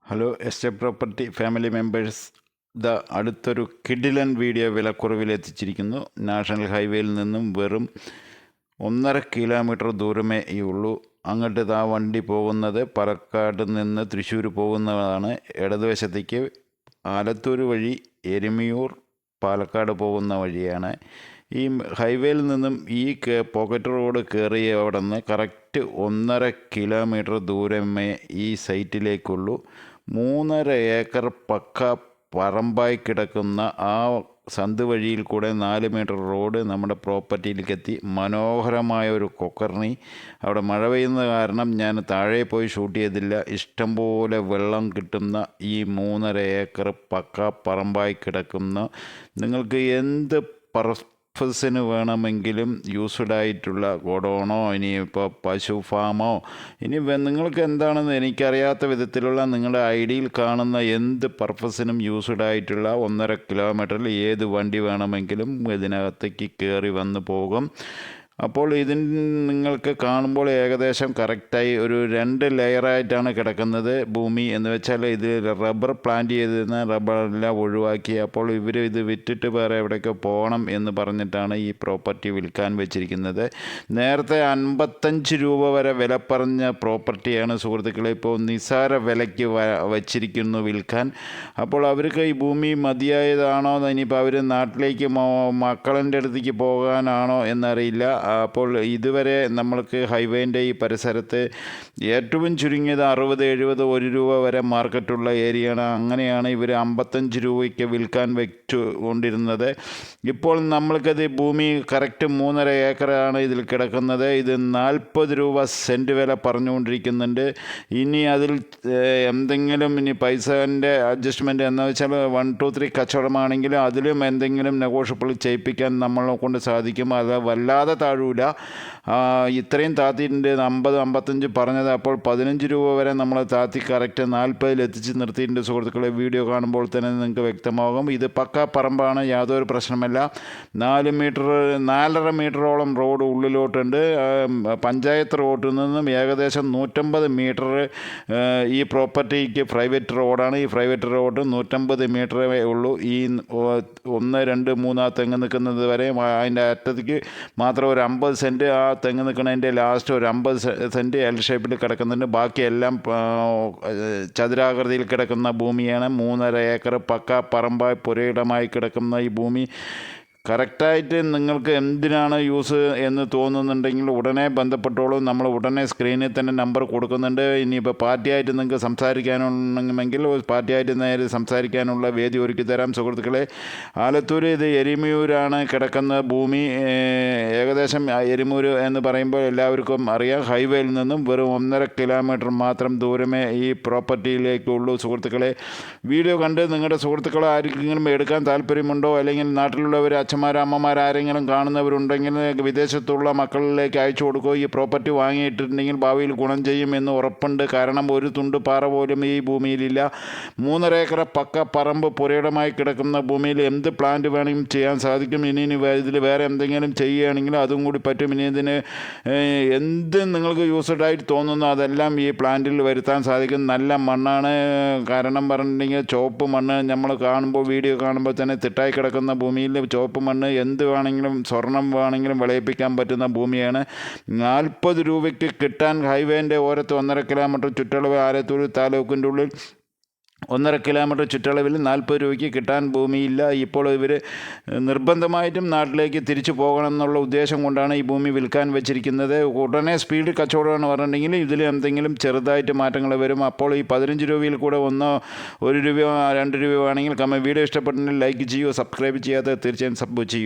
Hello estate property family members, അടുത്തൊരു കിഡിലൻ video വിലക്കുറവിൽ എത്തിച്ചിരിക്കുന്നു. നാഷണൽ ഹൈവേയിൽ നിന്നും വെറും 1.5 കിലോമീറ്റർ ദൂരമേ ഉള്ളൂ. അങ്ങോട്ട് വണ്ടി പോകുന്നത് പാലക്കാട് നിന്ന് തൃശ്ശൂർ പോകുന്നതാണ്. ഇടതുവശത്തേക്ക് ആലത്തൂർ വഴി എരുമിയൂർ പാലക്കാട് പോകുന്ന വഴിയാണ്. ഈ ഹൈവേയിൽ നിന്നും ഈ പോക്കറ്റ് റോഡ് കയറിയ അവിടെ നിന്ന് കറക്റ്റ് 1.5 കിലോമീറ്റർ ദൂരമേ ഈ സൈറ്റിലേക്കുള്ളൂ. 3.5 ഏക്കർ പക്ക പറമ്പായി കിടക്കുന്ന ആ സന്ത് വഴിയിൽ കൂടെ 4 മീറ്റർ റോഡ് നമ്മുടെ പ്രോപ്പർട്ടിയിലേക്ക് എത്തി. മനോഹരമായ ഒരു കൊക്കർണി. അവിടെ മഴ പെയ്യുന്ന കാരണം ഞാൻ താഴെ പോയി ഷൂട്ട് ചെയ്തില്ല. ഇഷ്ടംപോലെ വെള്ളം കിട്ടുന്ന ഈ 3.5 ഏക്കർ പക്ക പറമ്പായി കിടക്കുന്ന നിങ്ങൾക്ക് എന്ത് പർപ്പസിന് വേണമെങ്കിലും യൂസ്ഡ് ആയിട്ടുള്ള ഗോഡൗണോ ഇനിയിപ്പോൾ പശു ഫാമോ ഇനി നിങ്ങൾക്ക് എന്താണെന്ന് എനിക്കറിയാത്ത വിധത്തിലുള്ള നിങ്ങളുടെ ഐഡിയിൽ കാണുന്ന എന്ത് പർപ്പസിനും യൂസ്ഡ് ആയിട്ടുള്ള 1.5 കിലോമീറ്ററിൽ ഏത് വണ്ടി വേണമെങ്കിലും ഇതിനകത്തേക്ക് കയറി വന്ന് പോകും. അപ്പോൾ നിങ്ങൾക്ക് കാണുമ്പോൾ ഏകദേശം കറക്റ്റായി ഒരു 2 ലെയറായിട്ടാണ് കിടക്കുന്നത് ഭൂമി. എന്ന് വെച്ചാൽ ഇത് റബ്ബർ പ്ലാന്റ് ചെയ്തിരുന്ന റബ്ബറെല്ലാം ഒഴിവാക്കി. അപ്പോൾ ഇവർ ഇത് വിറ്റിട്ട് വേറെ എവിടെയൊക്കെ പോകണം എന്ന് പറഞ്ഞിട്ടാണ് ഈ പ്രോപ്പർട്ടി വിൽക്കാൻ വെച്ചിരിക്കുന്നത്. നേരത്തെ 55 രൂപ വരെ വില പറഞ്ഞ പ്രോപ്പർട്ടിയാണ് സുഹൃത്തുക്കളെ ഇപ്പോൾ നിസാര വിലയ്ക്ക് വച്ചിരിക്കുന്നു വിൽക്കാൻ. അപ്പോൾ അവർക്ക് ഈ ഭൂമി മതിയായതാണോ, ഇനിയിപ്പോൾ അവർ നാട്ടിലേക്ക് മക്കളുടെ അടുത്തേക്ക് പോകാനാണോ എന്നറിയില്ല. അപ്പോൾ ഇതുവരെ നമ്മൾക്ക് ഹൈവേൻ്റെ ഈ പരിസരത്ത് ഏറ്റവും ചുരുങ്ങിയത് 60-70 1 രൂപ വരെ മാർക്കറ്റുള്ള ഏരിയയാണ്. അങ്ങനെയാണ് ഇവർ 55 രൂപയ്ക്ക് വിൽക്കാൻ വെച്ചു കൊണ്ടിരുന്നത്. ഇപ്പോൾ നമ്മൾക്കത് ഭൂമി കറക്റ്റ് 3.5 ഏക്കറാണ് ഇതിൽ കിടക്കുന്നത്. ഇത് 40 രൂപ സെൻറ്റ് വില പറഞ്ഞുകൊണ്ടിരിക്കുന്നുണ്ട്. ഇനി അതിൽ എന്തെങ്കിലും ഇനി പൈസേൻ്റെ അഡ്ജസ്റ്റ്മെൻറ്റ് എന്ന് വെച്ചാൽ 1 2 3 കച്ചവടമാണെങ്കിൽ അതിലും എന്തെങ്കിലും നെഗോഷ്യബിൾ ചെയ്യിപ്പിക്കാൻ നമ്മളെ കൊണ്ട് സാധിക്കും. അത് വല്ലാതെ താഴൂല. ഇത്രയും താത്തിയിട്ടുണ്ട്. 50-55 പറഞ്ഞത്. അപ്പോൾ 15 രൂപ വരെ നമ്മൾ താത്തി കറക്റ്റ് 40 എത്തിച്ച് നിർത്തിയിട്ടുണ്ട് സുഹൃത്തുക്കളെ. വീഡിയോ കാണുമ്പോൾ തന്നെ നിങ്ങൾക്ക് വ്യക്തമാകും. ഇത് പക്ക പറമ്പാണ്, യാതൊരു പ്രശ്നമല്ല. 4.5 മീറ്ററോളം റോഡ് ഉള്ളിലോട്ടുണ്ട്. പഞ്ചായത്ത് റോഡിൽ നിന്നും ഏകദേശം 150 മീറ്റർ ഈ പ്രോപ്പർട്ടിക്ക് പ്രൈവറ്റ് റോഡാണ്. ഈ പ്രൈവറ്റ് റോഡ് 150 മീറ്ററേ ഉള്ളൂ. ഈ 1 2 3 തെങ്ങ് നിൽക്കുന്നത് വരെ അതിൻ്റെ അറ്റത്തേക്ക് മാത്രം ഒരു 50 സെൻറ്റ്, ആ തെങ്ങ് നിൽക്കുന്നതിൻ്റെ ലാസ്റ്റ് ഒരു 50 സെൻറ്റ് എൽ ഷേപ്പിൽ കിടക്കുന്നുണ്ട്. ബാക്കിയെല്ലാം ചതുരാകൃതിയിൽ കിടക്കുന്ന ഭൂമിയാണ്. 3.5 ഏക്കർ പക്ക പറമ്പായി പുരയിടമായി കിടക്കുന്ന ഈ ഭൂമി കറക്റ്റായിട്ട് നിങ്ങൾക്ക് എന്തിനാണ് യൂസ് എന്ന് തോന്നുന്നുണ്ടെങ്കിൽ ഉടനെ ബന്ധപ്പെട്ടോളൂ. നമ്മൾ ഉടനെ സ്ക്രീനിൽ തന്നെ നമ്പർ കൊടുക്കുന്നുണ്ട്. ഇനിയിപ്പോൾ പാർട്ടിയായിട്ട് നിങ്ങൾക്ക് സംസാരിക്കാനുണ്ടെങ്കിൽ പാർട്ടിയായിട്ട് നേരെ സംസാരിക്കാനുള്ള വേദി ഒരുക്കി തരാം സുഹൃത്തുക്കളെ. ആലത്തൂർ ഇത് എരുമിയൂരാണ് കിടക്കുന്ന ഭൂമി. ഏകദേശം എരുമൂർ എന്ന് പറയുമ്പോൾ എല്ലാവർക്കും അറിയാം. ഹൈവേയിൽ നിന്നും വെറും 1.5 കിലോമീറ്റർ മാത്രം ദൂരമേ ഈ പ്രോപ്പർട്ടിയിലേക്കുള്ളൂ സുഹൃത്തുക്കളെ. വീഡിയോ കണ്ട് നിങ്ങളുടെ സുഹൃത്തുക്കളെ ആർക്കെങ്കിലും എടുക്കാൻ താല്പര്യമുണ്ടോ, അല്ലെങ്കിൽ നാട്ടിലുള്ളവർ അമ്മമാർ ആരെങ്കിലും കാണുന്നവരുണ്ടെങ്കിൽ വിദേശത്തുള്ള മക്കളിലേക്ക് അയച്ചു കൊടുക്കുക. ഈ പ്രോപ്പർട്ടി വാങ്ങിയിട്ടിട്ടുണ്ടെങ്കിൽ ഭാവിയിൽ ഗുണം ചെയ്യുമെന്ന് ഉറപ്പുണ്ട്. കാരണം ഒരു തുണ്ട് പാറ പോലും ഈ ഭൂമിയിലില്ല. 3.5 ഏക്കർ പക്ക പറമ്പ് പുരയിടമായി കിടക്കുന്ന ഭൂമിയിൽ എന്ത് പ്ലാന്റ് വേണമെങ്കിലും ചെയ്യാൻ സാധിക്കും. ഇനി ഇതിൽ വേറെ എന്തെങ്കിലും ചെയ്യുകയാണെങ്കിൽ അതും കൂടി പറ്റും. ഇനി ഇതിന് എന്ത് നിങ്ങൾക്ക് യൂസ്ഡ് ആയിട്ട് തോന്നുന്നു അതെല്ലാം ഈ പ്ലാന്റിൽ വരുത്താൻ സാധിക്കും. നല്ല മണ്ണാണ്. കാരണം പറഞ്ഞിട്ടുണ്ടെങ്കിൽ ചുവപ്പ് മണ്ണ് നമ്മൾ കാണുമ്പോൾ വീഡിയോ കാണുമ്പോൾ തന്നെ തിട്ടായി കിടക്കുന്ന ഭൂമിയിൽ ചുവപ്പ് മണ്ണ് എന്ത് വേണമെങ്കിലും സ്വർണം വേണമെങ്കിലും വിളയിപ്പിക്കാൻ പറ്റുന്ന ഭൂമിയാണ്. 40 രൂപയ്ക്ക് കിട്ടാൻ ഹൈവേൻ്റെ ഓരത്ത് 1.5 കിലോമീറ്റർ ചുറ്റളവ് ആലത്തൂർ താലൂക്കിൻ്റെ ഉള്ളിൽ 1.5 കിലോമീറ്റർ ചുറ്റളവിൽ 40 രൂപയ്ക്ക് കിട്ടാൻ ഭൂമിയില്ല. ഇപ്പോൾ ഇവർ നിർബന്ധമായിട്ടും നാട്ടിലേക്ക് തിരിച്ചു പോകണം എന്നുള്ള ഉദ്ദേശം കൊണ്ടാണ് ഈ ഭൂമി വിൽക്കാൻ വെച്ചിരിക്കുന്നത്. ഉടനെ സ്പീഡ് കച്ചവടമാണ് പറഞ്ഞിട്ടുണ്ടെങ്കിൽ ഇതിൽ എന്തെങ്കിലും ചെറുതായിട്ട് മാറ്റങ്ങൾ വരും. അപ്പോൾ ഈ 15 രൂപയിൽ കൂടെ 1 രൂപയോ 2 രൂപയോ ആണെങ്കിൽ വീഡിയോ ഇഷ്ടപ്പെട്ടെങ്കിൽ ലൈക്ക് ചെയ്യൂ. സബ്സ്ക്രൈബ് ചെയ്യാതെ തീർച്ചയായും സബ് ചെയ്യൂ.